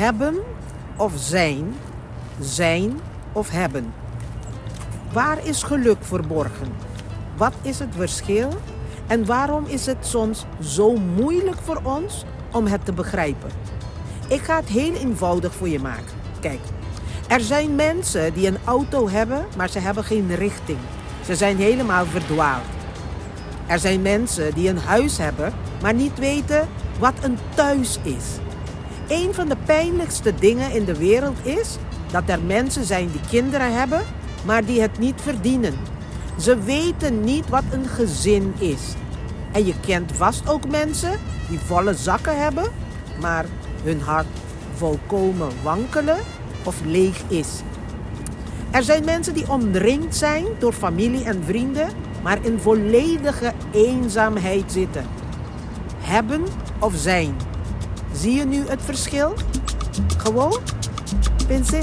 Hebben of zijn, zijn of hebben. Waar is geluk verborgen? Wat is het verschil? En waarom is het soms zo moeilijk voor ons om het te begrijpen? Ik ga het heel eenvoudig voor je maken. Kijk, er zijn mensen die een auto hebben, maar ze hebben geen richting. Ze zijn helemaal verdwaald. Er zijn mensen die een huis hebben, maar niet weten wat een thuis is. Een van de pijnlijkste dingen in de wereld is dat er mensen zijn die kinderen hebben, maar die het niet verdienen. Ze weten niet wat een gezin is. En je kent vast ook mensen die volle zakken hebben, maar hun hart volkomen wankelen of leeg is. Er zijn mensen die omringd zijn door familie en vrienden, maar in volledige eenzaamheid zitten. Hebben of zijn. Zie je nu het verschil? Gewoon, pensé.